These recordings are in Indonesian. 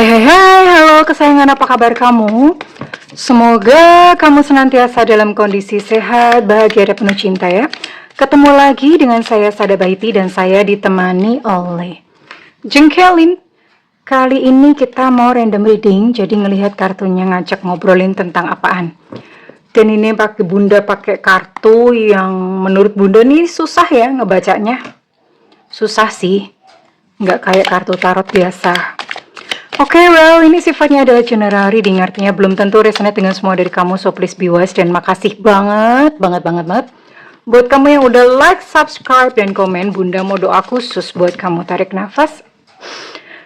Hai, halo kesayangan, apa kabar kamu? Semoga kamu senantiasa dalam kondisi sehat, bahagia, dan penuh cinta ya. Ketemu lagi dengan saya Sada Baiti dan saya ditemani oleh Jengkelin. Kali ini kita mau random reading, jadi ngelihat kartunya ngajak ngobrolin tentang apaan. Dan ini bunda pakai kartu yang menurut bunda nih susah ya ngebacanya. Susah sih, nggak kayak kartu tarot biasa. Oke, well, ini sifatnya adalah general reading, artinya belum tentu resonate dengan semua dari kamu, so please be wise. Dan makasih banget buat kamu yang udah like, subscribe, dan komen. Bunda mau doa khusus buat kamu. Tarik nafas.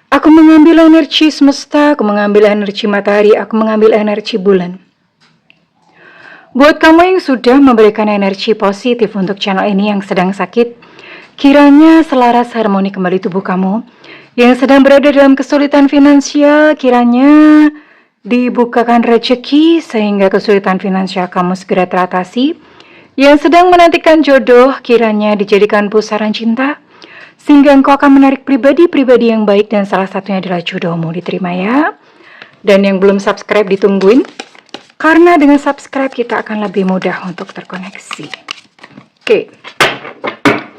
Aku mengambil energi semesta, aku mengambil energi matahari, aku mengambil energi bulan. Buat kamu yang sudah memberikan energi positif untuk channel ini yang sedang sakit, kiranya selaras harmoni kembali tubuh kamu. Yang sedang berada dalam kesulitan finansial, kiranya dibukakan rezeki sehingga kesulitan finansial kamu segera teratasi. Yang sedang menantikan jodoh, kiranya dijadikan pusaran cinta sehingga engkau akan menarik pribadi-pribadi yang baik, dan salah satunya adalah jodohmu. Diterima ya. Dan yang belum subscribe ditungguin, karena dengan subscribe kita akan lebih mudah untuk terkoneksi. Oke,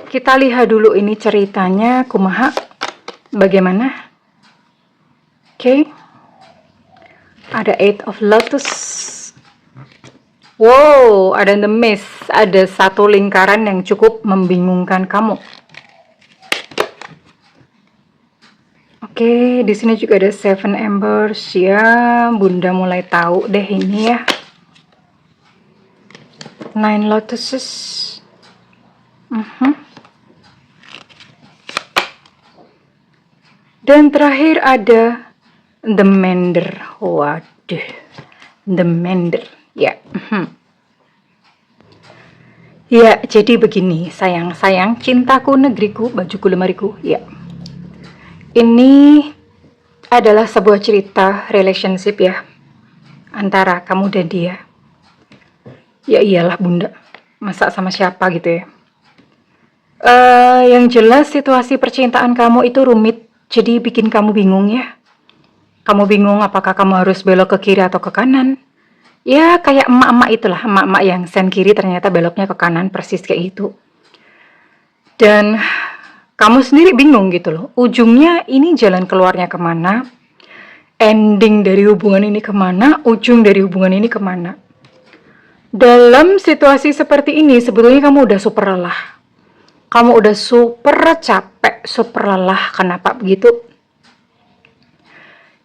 kita lihat dulu ini ceritanya kumaha. Bagaimana? Oke. Ada Eight of Lotus. Wow, ada The Mist. Ada satu lingkaran yang cukup membingungkan kamu. Oke, di sini juga ada Seven Embers ya. Bunda mulai tahu deh ini ya. Nine Lotuses. Dan terakhir ada The Mender. Waduh, The Mender. Ya. Ya, jadi begini, sayang, cintaku, negeriku, bajuku, lemariku. Ya. Ini adalah sebuah cerita relationship ya, antara kamu dan dia. Ya iyalah bunda, masa sama siapa gitu ya. Yang jelas situasi percintaan kamu itu rumit. Jadi bikin kamu bingung ya. Kamu bingung apakah kamu harus belok ke kiri atau ke kanan. Ya kayak emak-emak itulah, emak-emak yang sen kiri ternyata beloknya ke kanan, persis kayak itu. Dan kamu sendiri bingung gitu loh. Ujungnya ini jalan keluarnya kemana. Ending dari hubungan ini kemana. Ujung dari hubungan ini kemana. Dalam situasi seperti ini sebetulnya kamu udah super lelah. Kamu udah super capek, super lelah. Kenapa begitu?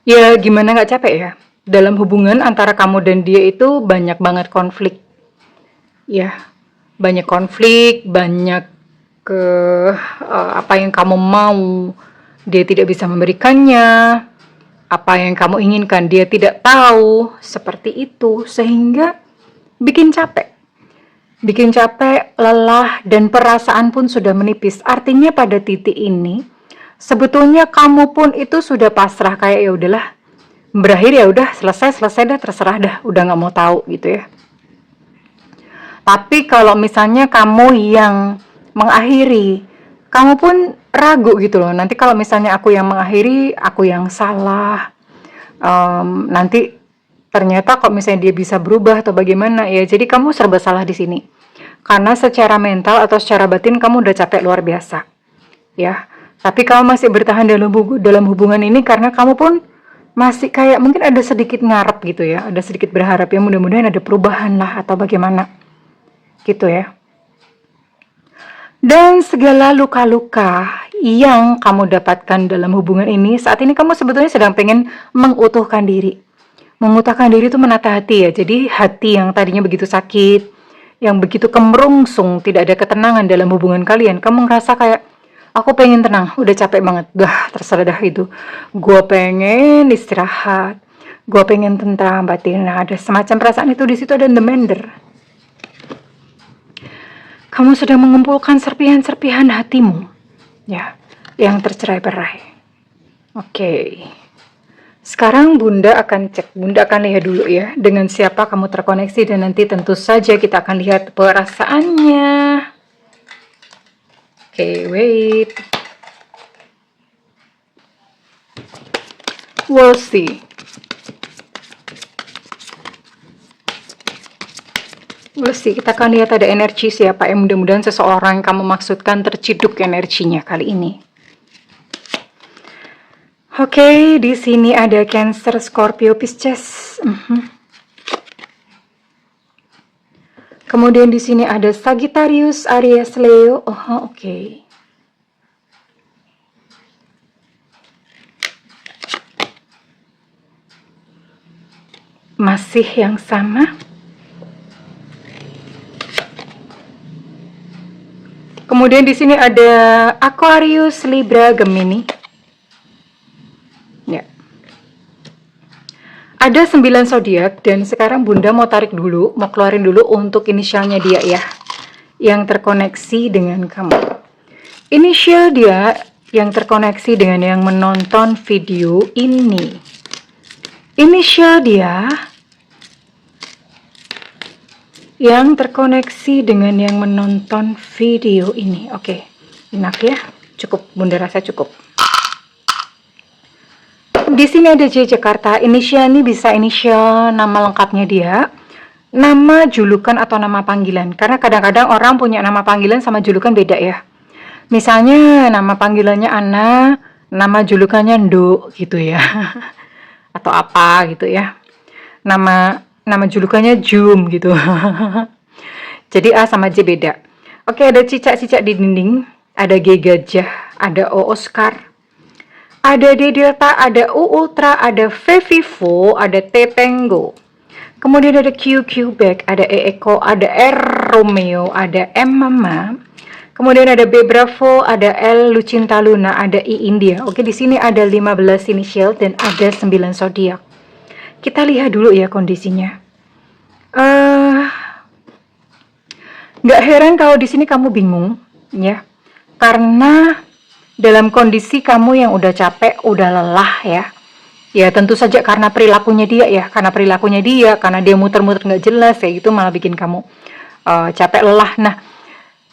Ya gimana gak capek ya? Dalam hubungan antara kamu dan dia itu banyak banget konflik. Ya, banyak konflik, banyak apa yang kamu mau, dia tidak bisa memberikannya. Apa yang kamu inginkan, dia tidak tahu. Seperti itu, sehingga bikin capek. Bikin capek, lelah, dan perasaan pun sudah menipis. Artinya pada titik ini, sebetulnya kamu pun itu sudah pasrah, kayak ya udahlah, berakhir ya udah, selesai dah, terserah dah, udah nggak mau tahu gitu ya. Tapi kalau misalnya kamu yang mengakhiri, kamu pun ragu gitu loh. Nanti kalau misalnya aku yang mengakhiri, aku yang salah. Nanti ternyata kok misalnya dia bisa berubah atau bagaimana ya, jadi kamu serba salah di sini karena secara mental atau secara batin kamu udah capek luar biasa ya, tapi kamu masih bertahan dalam hubungan ini karena kamu pun masih kayak mungkin ada sedikit ngarep gitu ya, ada sedikit berharap ya mudah-mudahan ada perubahan lah atau bagaimana gitu ya. Dan segala luka-luka yang kamu dapatkan dalam hubungan ini, saat ini kamu sebetulnya sedang pengen mengutuhkan diri. Mengutuhkan diri itu menata hati ya. Jadi hati yang tadinya begitu sakit, yang begitu kemerungsung, tidak ada ketenangan dalam hubungan kalian, kamu ngerasa kayak, aku pengen tenang, udah capek banget, terserah dah itu. Gue pengen istirahat, gue pengen tentram batin. Nah, ada semacam perasaan itu di situ, ada The Mender. Kamu sedang mengumpulkan serpihan-serpihan hatimu, ya, yang tercerai-berai. Oke. Sekarang Bunda akan cek, Bunda akan lihat dulu ya dengan siapa kamu terkoneksi, dan nanti tentu saja kita akan lihat perasaannya. Oke, wait. We'll see. We'll see. Kita akan lihat ada energi siapa yang mudah-mudahan seseorang yang kamu maksudkan terciduk energinya kali ini. Oke, di sini ada Cancer, Scorpio, Pisces. Kemudian di sini ada Sagittarius, Aries, Leo. Oke. Masih yang sama. Kemudian di sini ada Aquarius, Libra, Gemini. Ya. Ada 9 zodiak dan sekarang Bunda mau tarik dulu, mau keluarin dulu untuk inisialnya dia ya. Yang terkoneksi dengan kamu. Inisial dia yang terkoneksi dengan yang menonton video ini. Inisial dia yang terkoneksi dengan yang menonton video ini. Oke, enough ya. Cukup, Bunda rasa cukup. Di sini ada J Jakarta. Inisial ini bisa inisial nama lengkapnya dia, nama julukan atau nama panggilan. Karena kadang-kadang orang punya nama panggilan sama julukan beda ya. Misalnya nama panggilannya Ana, nama julukannya Ndo gitu ya. Atau apa gitu ya. Nama julukannya Jum gitu. Jadi A sama J beda. Oke, ada cicak-cicak di dinding, ada G gajah, ada O Oscar, ada D delta, ada U ultra, ada V Vivo, ada T Tango. Kemudian ada Q Quebec, ada E Echo, ada R Romeo, ada M Mama. Kemudian ada B Bravo, ada L Lucinta Luna, ada I India. Oke, di sini ada 15 inisial dan ada 9 zodiak. Kita lihat dulu ya kondisinya. Nggak heran kalau di sini kamu bingung, ya, karena dalam kondisi kamu yang udah capek, udah lelah ya. Ya tentu saja karena perilakunya dia ya, karena dia muter-muter nggak jelas ya, itu malah bikin kamu capek lelah. Nah,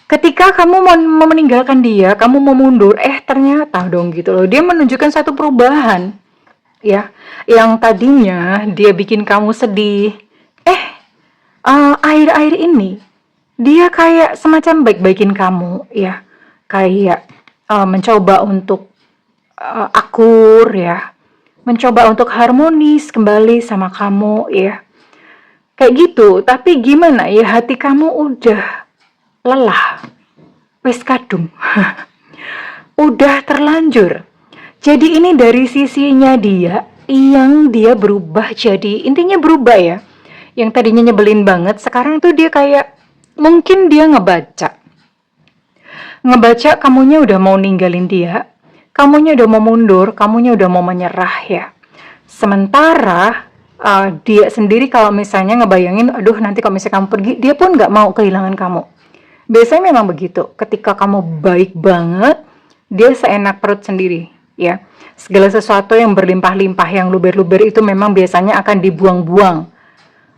ketika kamu mau meninggalkan dia, kamu mau mundur, ternyata dong gitu loh, dia menunjukkan satu perubahan ya, yang tadinya dia bikin kamu sedih, akhir-akhir ini dia kayak semacam baik-baikin kamu ya, kayak mencoba untuk akur ya, mencoba untuk harmonis kembali sama kamu ya, kayak gitu. Tapi gimana ya, hati kamu udah lelah, wes kadung. Udah terlanjur. Jadi ini dari sisinya dia, yang dia berubah jadi, intinya berubah ya, yang tadinya nyebelin banget, sekarang tuh dia kayak, mungkin dia ngebaca kamunya udah mau ninggalin dia, kamunya udah mau mundur, kamunya udah mau menyerah ya. Sementara dia sendiri kalau misalnya ngebayangin, aduh nanti kalau misalnya kamu pergi, dia pun nggak mau kehilangan kamu. Biasanya memang begitu, ketika kamu baik banget, dia seenak perut sendiri ya. Segala sesuatu yang berlimpah-limpah, yang luber-luber itu memang biasanya akan dibuang-buang.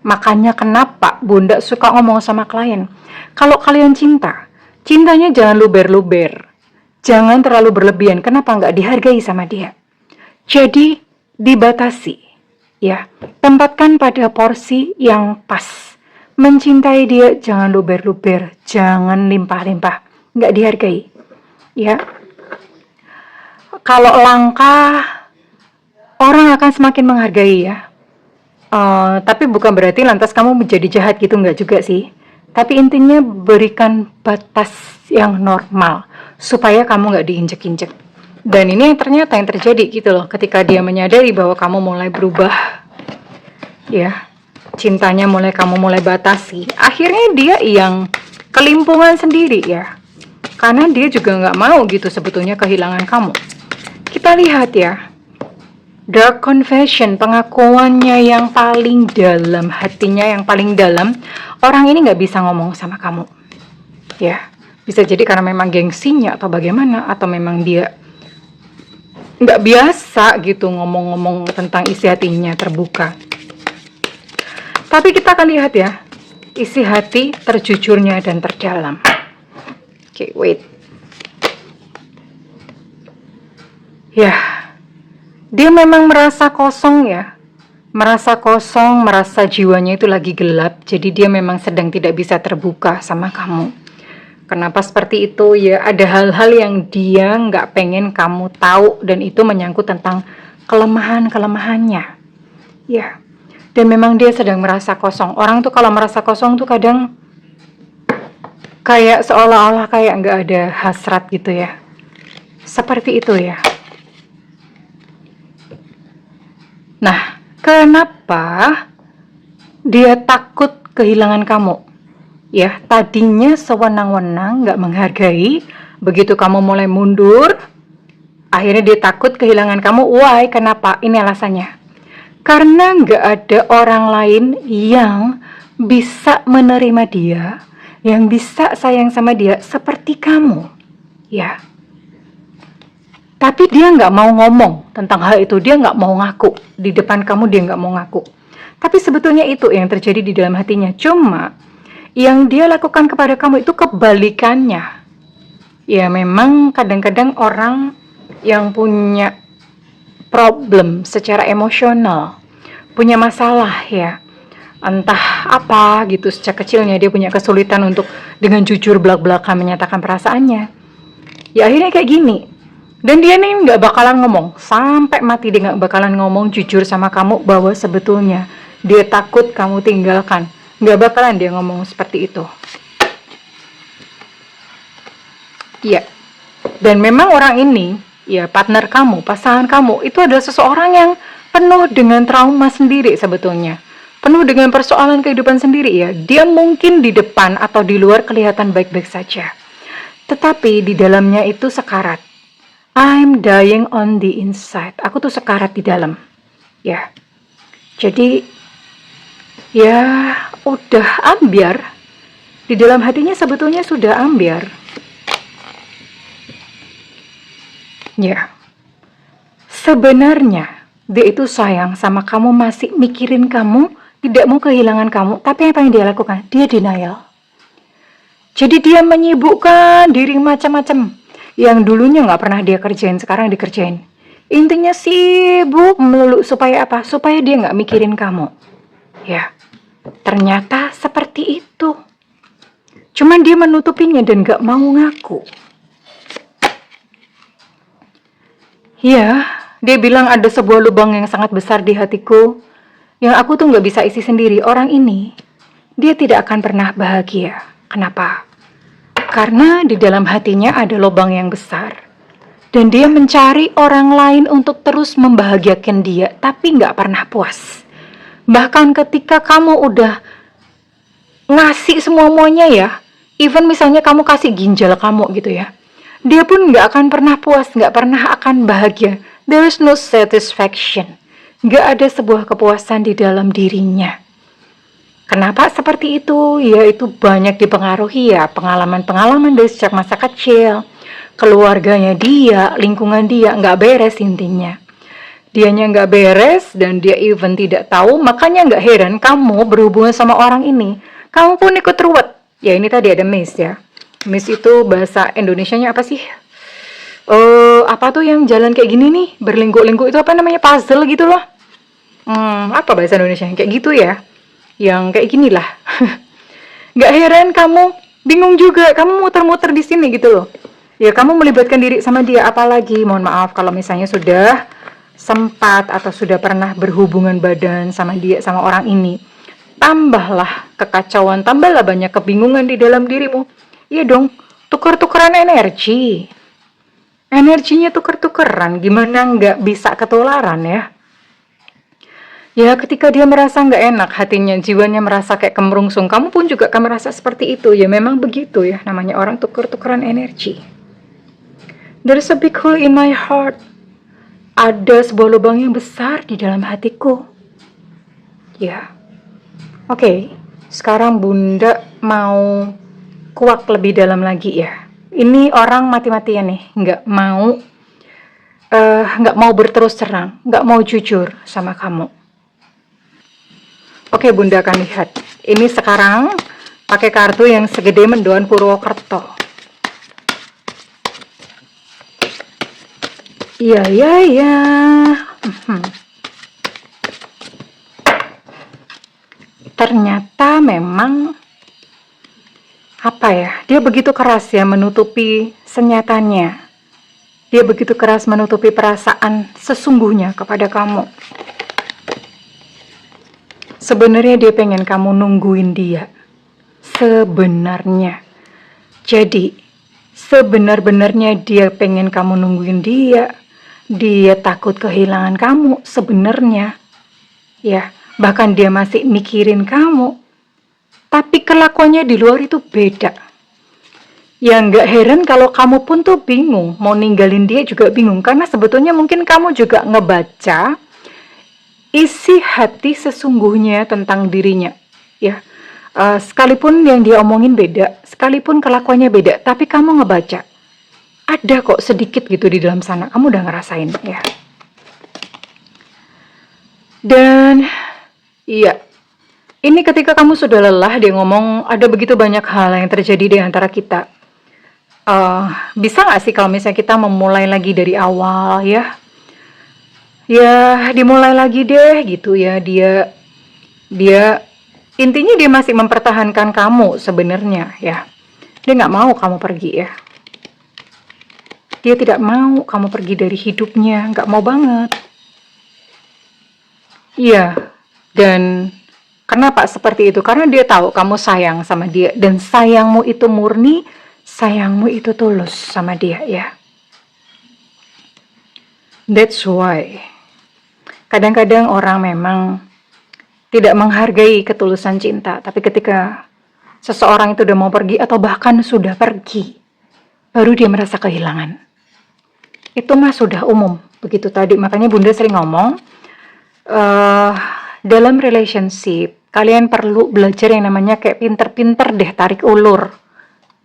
Makanya kenapa Bunda suka ngomong sama klien, kalau kalian cintanya jangan luber-luber, jangan terlalu berlebihan. Kenapa nggak dihargai sama dia? Jadi dibatasi ya, tempatkan pada porsi yang pas. Mencintai dia jangan luber-luber, jangan limpah-limpah, nggak dihargai ya. Kalau langka, orang akan semakin menghargai ya. Tapi bukan berarti lantas kamu menjadi jahat gitu, nggak juga sih. Tapi intinya berikan batas yang normal supaya kamu nggak diinjek-injek. Dan ini ternyata yang terjadi gitu loh, ketika dia menyadari bahwa kamu mulai berubah ya, cintanya kamu mulai batasi, akhirnya dia yang kelimpungan sendiri ya, karena dia juga nggak mau gitu sebetulnya kehilangan kamu. Kita lihat ya, Dark Confession, pengakuannya yang paling dalam, hatinya yang paling dalam. Orang ini nggak bisa ngomong sama kamu ya, bisa jadi karena memang gengsinya atau bagaimana, atau memang dia nggak biasa gitu ngomong-ngomong tentang isi hatinya terbuka. Tapi kita akan lihat ya, isi hati terjujurnya dan terdalam. Oke, wait ya. Dia memang merasa kosong ya, merasa kosong, merasa jiwanya itu lagi gelap, jadi dia memang sedang tidak bisa terbuka sama kamu. Kenapa seperti itu? Ya ada hal-hal yang dia nggak pengen kamu tahu, dan itu menyangkut tentang kelemahan-kelemahannya. Ya, dan memang dia sedang merasa kosong. Orang tuh kalau merasa kosong tuh kadang kayak seolah-olah kayak nggak ada hasrat gitu ya. Seperti itu ya. Nah, kenapa dia takut kehilangan kamu? Ya, tadinya sewenang-wenang, nggak menghargai. Begitu kamu mulai mundur, akhirnya dia takut kehilangan kamu. Why? Kenapa? Ini alasannya. Karena nggak ada orang lain yang bisa menerima dia, yang bisa sayang sama dia seperti kamu. Ya. Tapi dia nggak mau ngomong tentang hal itu, dia nggak mau ngaku. Di depan kamu dia nggak mau ngaku. Tapi sebetulnya itu yang terjadi di dalam hatinya. Cuma yang dia lakukan kepada kamu itu kebalikannya. Ya memang kadang-kadang orang yang punya problem secara emosional, punya masalah ya, entah apa gitu, sejak kecilnya dia punya kesulitan untuk dengan jujur belak-belakan menyatakan perasaannya. Ya akhirnya kayak gini. Dan dia nih nggak bakalan ngomong, sampai mati dia nggak bakalan ngomong jujur sama kamu bahwa sebetulnya dia takut kamu tinggalkan. Nggak bakalan dia ngomong seperti itu. Iya. Dan memang orang ini, ya partner kamu, pasangan kamu, itu adalah seseorang yang penuh dengan trauma sendiri sebetulnya. Penuh dengan persoalan kehidupan sendiri ya. Dia mungkin di depan atau di luar kelihatan baik-baik saja. Tetapi di dalamnya itu sekarat. I'm dying on the inside. Aku tuh sekarat di dalam. Ya. Jadi ya udah ambyar. Di dalam hatinya sebetulnya sudah ambyar. Ya. Sebenarnya dia itu sayang sama kamu, masih mikirin kamu, tidak mau kehilangan kamu. Tapi apa yang dia lakukan? Dia denial. Jadi dia menyibukkan diri macam-macam. Yang dulunya nggak pernah dia kerjain, sekarang dikerjain. Intinya sibuk melulu supaya apa? Supaya dia nggak mikirin kamu. Ya, ternyata seperti itu. Cuman dia menutupinya dan nggak mau ngaku. Ya, dia bilang ada sebuah lubang yang sangat besar di hatiku, yang aku tuh nggak bisa isi sendiri. Orang ini, dia tidak akan pernah bahagia. Kenapa? Karena di dalam hatinya ada lubang yang besar. Dan dia mencari orang lain untuk terus membahagiakan dia, tapi nggak pernah puas. Bahkan ketika kamu udah ngasih semuanya ya, even misalnya kamu kasih ginjal kamu gitu ya, dia pun nggak akan pernah puas, nggak pernah akan bahagia. There is no satisfaction. Nggak ada sebuah kepuasan di dalam dirinya. Kenapa seperti itu? Ya itu banyak dipengaruhi ya pengalaman-pengalaman dari sejak masa kecil, keluarganya dia, lingkungan dia nggak beres intinya. Dianya nggak beres dan dia even tidak tahu, makanya nggak heran kamu berhubungan sama orang ini, kamu pun ikut ruwet. Ya ini tadi ada miss ya. Miss itu bahasa Indonesianya apa sih? Apa tuh yang jalan kayak gini nih, berlingkuk-lingkuk itu apa namanya, puzzle gitu loh. Apa bahasa Indonesia kayak gitu ya? Yang kayak gini lah. Gak heran kamu bingung juga, kamu muter-muter di sini gitu loh. Ya kamu melibatkan diri sama dia, apalagi mohon maaf kalau misalnya sudah sempat atau sudah pernah berhubungan badan sama dia, sama orang ini, tambahlah kekacauan, tambahlah banyak kebingungan di dalam dirimu. Iya dong, tuker-tukeran energi. Energinya tuker-tukeran, gimana nggak bisa ketularan ya? Ya ketika dia merasa nggak enak, hatinya, jiwanya merasa kayak kemerungsung, kamu pun juga akan merasa seperti itu. Ya memang begitu ya, namanya orang tuker-tukeran energi. There's a big hole in my heart. Ada sebuah lubang yang besar di dalam hatiku. Ya. Oke, sekarang Bunda mau kuak lebih dalam lagi ya. Ini orang mati-matian nih, nggak mau berterus terang, nggak mau jujur sama kamu. Oke, Bunda akan lihat. Ini sekarang pakai kartu yang segede mendoan Purwokerto. Iya. Ternyata memang apa ya? Dia begitu keras ya menutupi senyatanya. Dia begitu keras menutupi perasaan sesungguhnya kepada kamu. Sebenarnya dia pengen kamu nungguin dia. Sebenarnya. Jadi, sebenar-benarnya dia pengen kamu nungguin dia. Dia takut kehilangan kamu sebenarnya. Ya, bahkan dia masih mikirin kamu. Tapi kelakuannya di luar itu beda. Ya nggak heran kalau kamu pun tuh bingung, mau ninggalin dia juga bingung. Karena sebetulnya mungkin kamu juga ngebaca isi hati sesungguhnya tentang dirinya. Ya, sekalipun yang dia omongin beda, sekalipun kelakuannya beda, tapi kamu ngebaca. Ada kok sedikit gitu di dalam sana, kamu udah ngerasain ya. Dan iya, ini ketika kamu sudah lelah, dia ngomong ada begitu banyak hal yang terjadi di antara kita. Bisa nggak sih kalau misalnya kita memulai lagi dari awal ya? Ya dimulai lagi deh gitu ya. Dia intinya dia masih mempertahankan kamu sebenarnya ya. Dia nggak mau kamu pergi ya. Dia tidak mau kamu pergi dari hidupnya, nggak mau banget. Iya, dan kenapa seperti itu? Karena dia tahu kamu sayang sama dia dan sayangmu itu murni. Sayangmu itu tulus sama dia ya. That's why kadang-kadang orang memang tidak menghargai ketulusan cinta. Tapi ketika seseorang itu udah mau pergi atau bahkan sudah pergi, baru dia merasa kehilangan. Itu mah sudah umum begitu tadi. Makanya Bunda sering ngomong, dalam relationship kalian perlu belajar yang namanya kayak pinter-pinter deh tarik ulur.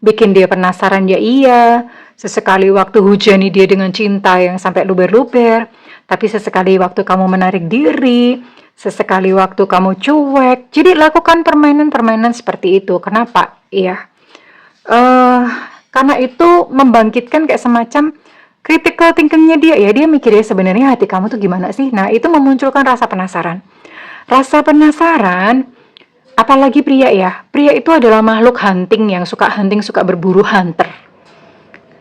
Bikin dia penasaran ya iya, sesekali waktu hujani dia dengan cinta yang sampai luber-luber, tapi sesekali waktu kamu menarik diri, sesekali waktu kamu cuek. Jadi lakukan permainan-permainan seperti itu. Kenapa? Iya. Karena itu membangkitkan kayak semacam critical thinkingnya dia ya. Dia mikirnya sebenarnya hati kamu tuh gimana sih? Nah, itu memunculkan rasa penasaran. Rasa penasaran. Apalagi pria ya, pria itu adalah makhluk hunting yang suka hunting, suka berburu, hunter.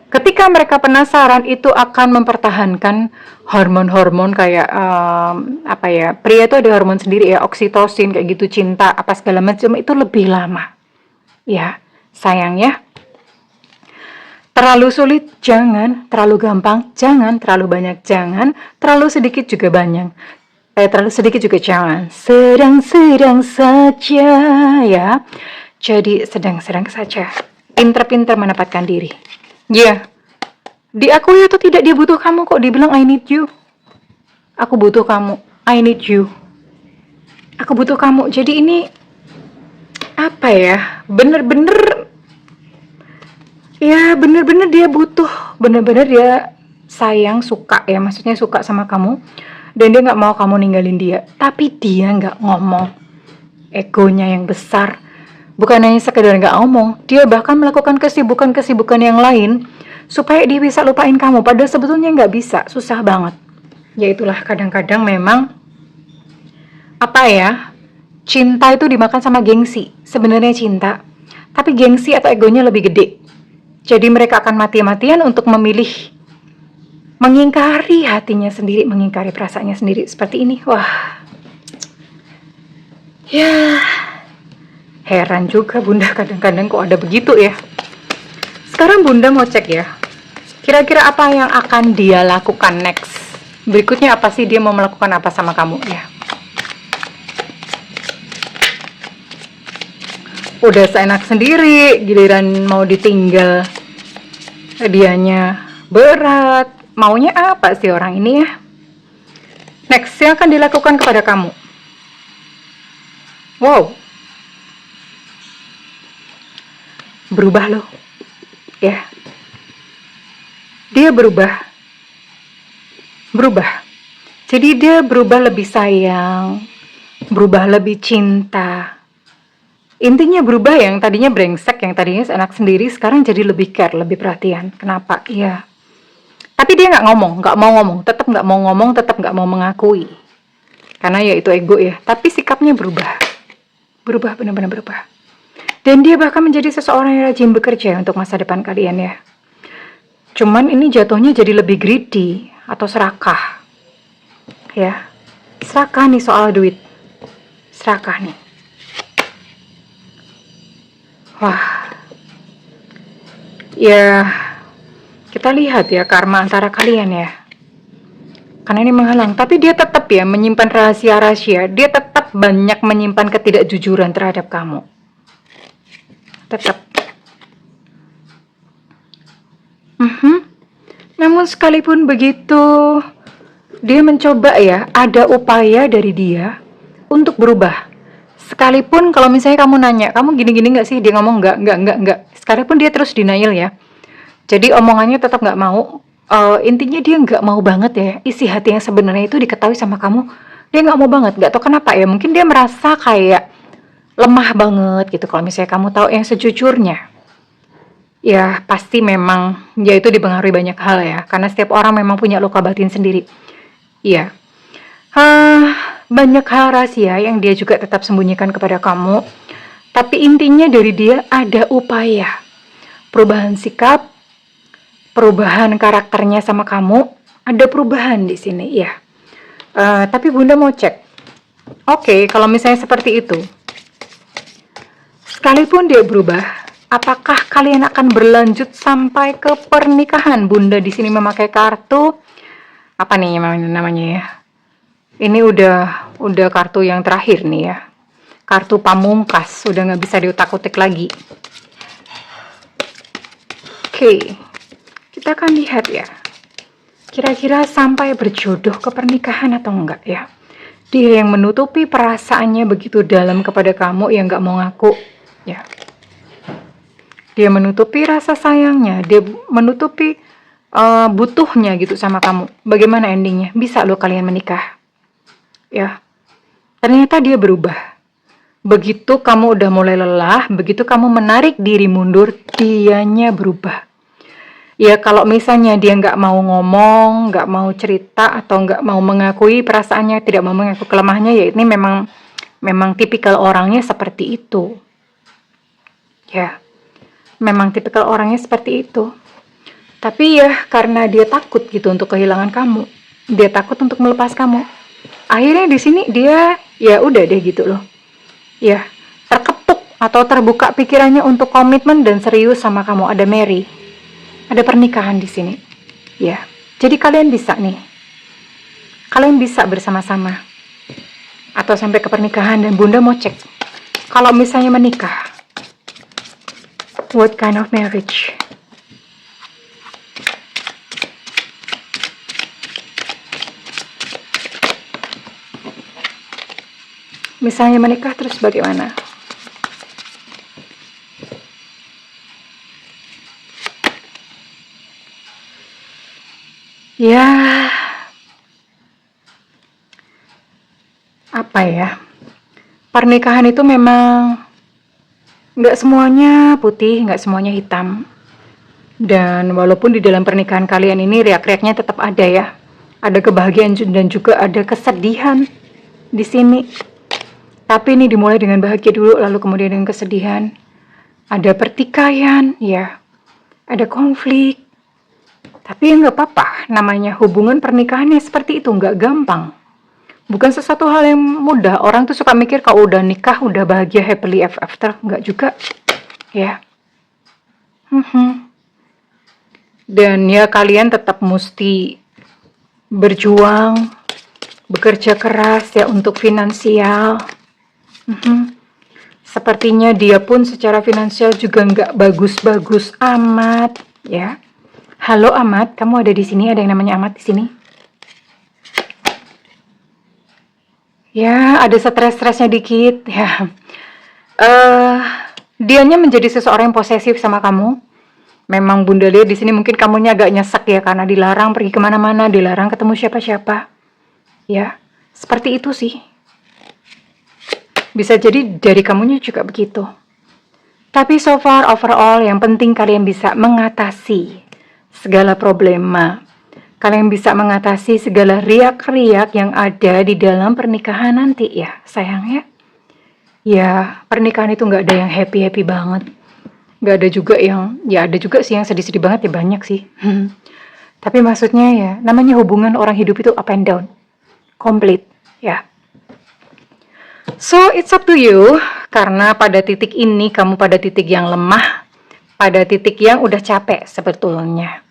Ketika mereka penasaran, itu akan mempertahankan hormon-hormon kayak apa ya, pria itu ada hormon sendiri ya, oksitosin kayak gitu, cinta apa segala macam itu lebih lama. Ya, sayang ya. Terlalu sulit jangan, terlalu gampang jangan, terlalu banyak jangan, terlalu sedikit juga banyak. Terlalu sedikit juga jangan, sedang-sedang saja ya. Jadi sedang-sedang saja, pinter-pinter menempatkan diri. Ya, diakui atau tidak dia butuh kamu kok. Dibilang I need you, aku butuh kamu, I need you, aku butuh kamu. Jadi ini apa ya, bener-bener ya, bener-bener dia butuh, bener-bener dia sayang, suka ya, maksudnya suka sama kamu. Dan dia gak mau kamu ninggalin dia. Tapi dia gak ngomong. Egonya yang besar. Bukan hanya sekedar gak ngomong, dia bahkan melakukan kesibukan-kesibukan yang lain supaya dia bisa lupain kamu. Padahal sebetulnya gak bisa, susah banget. Ya itulah kadang-kadang memang apa ya, cinta itu dimakan sama gengsi. Sebenarnya cinta, tapi gengsi atau egonya lebih gede. Jadi mereka akan mati-matian untuk memilih mengingkari hatinya sendiri, mengingkari perasaannya sendiri. Seperti ini, wah. Ya, heran juga Bunda kadang-kadang kok ada begitu ya. Sekarang Bunda mau cek ya, kira-kira apa yang akan dia lakukan next. Berikutnya apa sih, dia mau melakukan apa sama kamu ya. Udah seenak sendiri, giliran mau ditinggal dianya berat. Maunya apa sih orang ini ya? Next, yang akan dilakukan kepada kamu. Wow. Berubah loh. Ya. Dia berubah. Berubah. Jadi dia berubah lebih sayang, berubah lebih cinta. Intinya berubah, yang tadinya brengsek, yang tadinya seenak sendiri, sekarang jadi lebih care, lebih perhatian. Kenapa? Iya. Tapi dia nggak ngomong, tetap nggak mau ngomong, tetap nggak mau mengakui. Karena ya itu ego ya. Tapi sikapnya berubah. Berubah, benar-benar berubah. Dan dia bahkan menjadi seseorang yang rajin bekerja untuk masa depan kalian ya. Cuman ini jatuhnya jadi lebih greedy atau serakah. Ya. Serakah nih soal duit. Serakah nih. Wah. Ya, kita lihat ya karma antara kalian ya. Karena ini menghalang, tapi dia tetap ya menyimpan rahasia-rahasia. Dia tetap banyak menyimpan ketidakjujuran terhadap kamu. Tetap. Namun sekalipun begitu, dia mencoba ya, ada upaya dari dia untuk berubah. Sekalipun kalau misalnya kamu nanya, kamu gini-gini nggak sih? Dia ngomong nggak. Sekalipun dia terus denial ya. Jadi omongannya tetap nggak mau. Intinya dia nggak mau banget ya. Isi hati yang sebenarnya itu diketahui sama kamu. Dia nggak mau banget. Nggak tahu kenapa ya. Mungkin dia merasa kayak lemah banget gitu. Kalau misalnya kamu tahu yang sejujurnya. Ya pasti memang ya itu dipengaruhi banyak hal ya. Karena setiap orang memang punya luka batin sendiri. Iya. Banyak hal rahasia yang dia juga tetap sembunyikan kepada kamu. Tapi intinya dari dia ada upaya. Perubahan sikap, perubahan karakternya sama kamu, ada perubahan di sini, ya. Tapi Bunda mau cek. Oke, kalau misalnya seperti itu, sekalipun dia berubah, apakah kalian akan berlanjut sampai ke pernikahan? Bunda di sini memakai kartu apa nih namanya ya? Ini udah kartu yang terakhir nih ya. Kartu pamungkas, udah nggak bisa diutak-utik lagi. Oke, kita akan lihat ya. Kira-kira sampai berjodoh ke pernikahan atau enggak ya. Dia yang menutupi perasaannya begitu dalam kepada kamu yang nggak mau ngaku ya. Dia menutupi rasa sayangnya, dia menutupi butuhnya gitu sama kamu. Bagaimana endingnya? Bisa lo kalian menikah ya. Ternyata dia berubah. Begitu kamu udah mulai lelah, begitu kamu menarik diri mundur, dianya berubah. Ya kalau misalnya dia nggak mau ngomong, nggak mau cerita, atau nggak mau mengakui perasaannya, tidak mau mengaku kelemahannya, ya ini memang tipikal orangnya seperti itu. Ya, memang tipikal orangnya seperti itu. Tapi ya karena dia takut gitu untuk kehilangan kamu, dia takut untuk melepas kamu. Akhirnya di sini dia ya udah deh gitu loh. Ya, terketuk atau terbuka pikirannya untuk komitmen dan serius sama kamu. Ada Mary, ada pernikahan di sini. Ya, jadi kalian bisa nih. Kalian bisa bersama-sama. Atau sampai ke pernikahan dan Bunda mau cek. Kalau misalnya menikah, what kind of marriage? Misalnya menikah terus bagaimana? Ya, apa ya? Pernikahan itu memang nggak semuanya putih, nggak semuanya hitam. Dan walaupun di dalam pernikahan kalian ini riak-riaknya tetap ada ya. Ada kebahagiaan dan juga ada kesedihan di sini. Tapi ini dimulai dengan bahagia dulu, lalu kemudian dengan kesedihan. Ada pertikaian, ya. Ada konflik. Tapi ya nggak apa-apa, namanya hubungan pernikahannya seperti itu, nggak gampang. Bukan sesuatu hal yang mudah. Orang tuh suka mikir kalau udah nikah, udah bahagia, happily ever after. Nggak juga, ya. Dan ya kalian tetap mesti berjuang, bekerja keras ya untuk finansial. Sepertinya dia pun secara finansial juga nggak bagus-bagus amat, ya. Halo Amat, kamu ada di sini? Ada yang namanya Amat di sini? Ya, ada stres-stresnya dikit, ya. Dianya menjadi seseorang yang posesif sama kamu. Memang Bunda lihat di sini mungkin kamunya agak nyesek ya karena dilarang pergi kemana-mana, dilarang ketemu siapa-siapa. Ya, seperti itu sih. Bisa jadi dari kamunya juga begitu. Tapi so far overall yang penting kalian bisa mengatasi segala problema. Kalian bisa mengatasi segala riak-riak yang ada di dalam pernikahan nanti ya, sayang ya. Ya, pernikahan itu nggak ada yang happy-happy banget. Nggak ada juga yang, ya ada juga sih yang sedih-sedih banget ya, banyak sih. Tapi maksudnya ya, namanya hubungan orang hidup itu up and down. Complete, ya. So, it's up to you, karena pada titik ini kamu pada titik yang lemah, pada titik yang udah capek sebetulnya.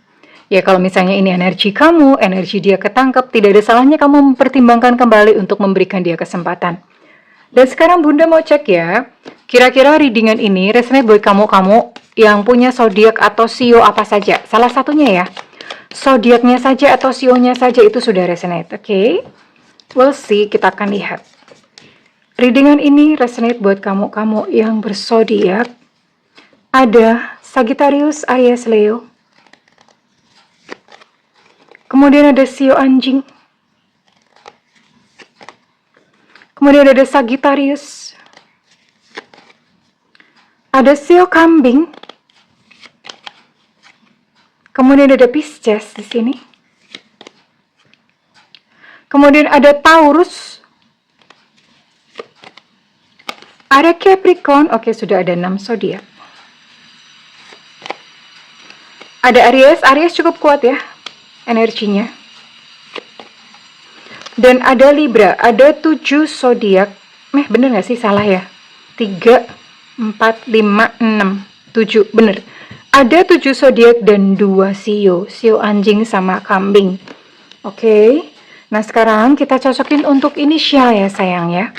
Ya kalau misalnya ini energi kamu, energi dia ketangkep, tidak ada salahnya kamu mempertimbangkan kembali untuk memberikan dia kesempatan. Dan sekarang Bunda mau cek ya, kira-kira readingan ini resonate buat kamu-kamu yang punya zodiak atau sio apa saja. Salah satunya ya, zodiaknya saja atau sionya saja itu sudah resonate, oke? We'll see, kita akan lihat. Readingan ini resonate buat kamu-kamu yang berzodiak. Ada Sagittarius, Aries, Leo. Kemudian ada sio anjing. Kemudian ada Sagittarius. Ada sio kambing. Kemudian ada Pisces di sini. Kemudian ada Taurus. Ada Capricorn. Oke, sudah ada 6 zodiak. Ada Aries. Aries cukup kuat ya energinya. Dan ada Libra. Ada 7 zodiak. Bener gak sih? Salah ya? 3, 4, 5, 6, 7. Bener. Ada 7 zodiak dan 2 sio. Sio anjing sama kambing. Oke. Nah sekarang kita cocokin untuk inisial ya sayang ya.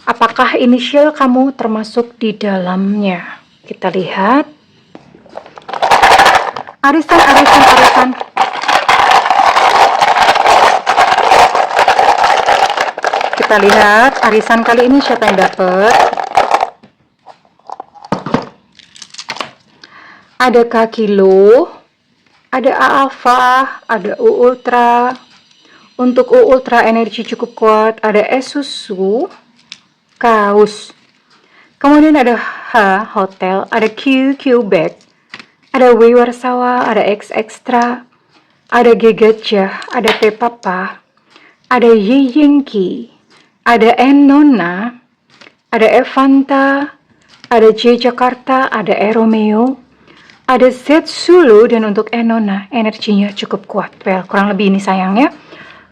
Apakah inisial kamu termasuk di dalamnya? Kita lihat. Arisan, arisan, arisan. Kita lihat arisan kali ini siapa yang dapat. Ada K Kilo, ada A Alpha, ada U Ultra. Untuk U Ultra energi cukup kuat, ada S Susu, Kaus. Kemudian ada H Hotel, ada Q Bag, ada W Warsawa, ada X Extra, ada G Gajah, ada P Papa, ada Y Yengki, ada N Nona, ada Evanta, ada J Jakarta, ada E Romeo, ada Z Sulu, dan untuk Enona energinya cukup kuat. Well, kurang lebih ini sayang ya.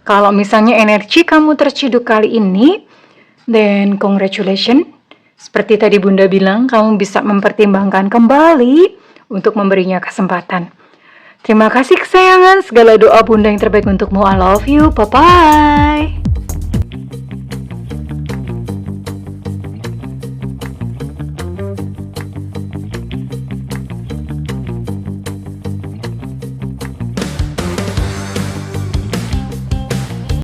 Kalau misalnya energi kamu terciduk kali ini, then congratulations. Seperti tadi Bunda bilang, kamu bisa mempertimbangkan kembali untuk memberinya kesempatan. Terima kasih kesayangan, segala doa Bunda yang terbaik untukmu. I love you, bye-bye.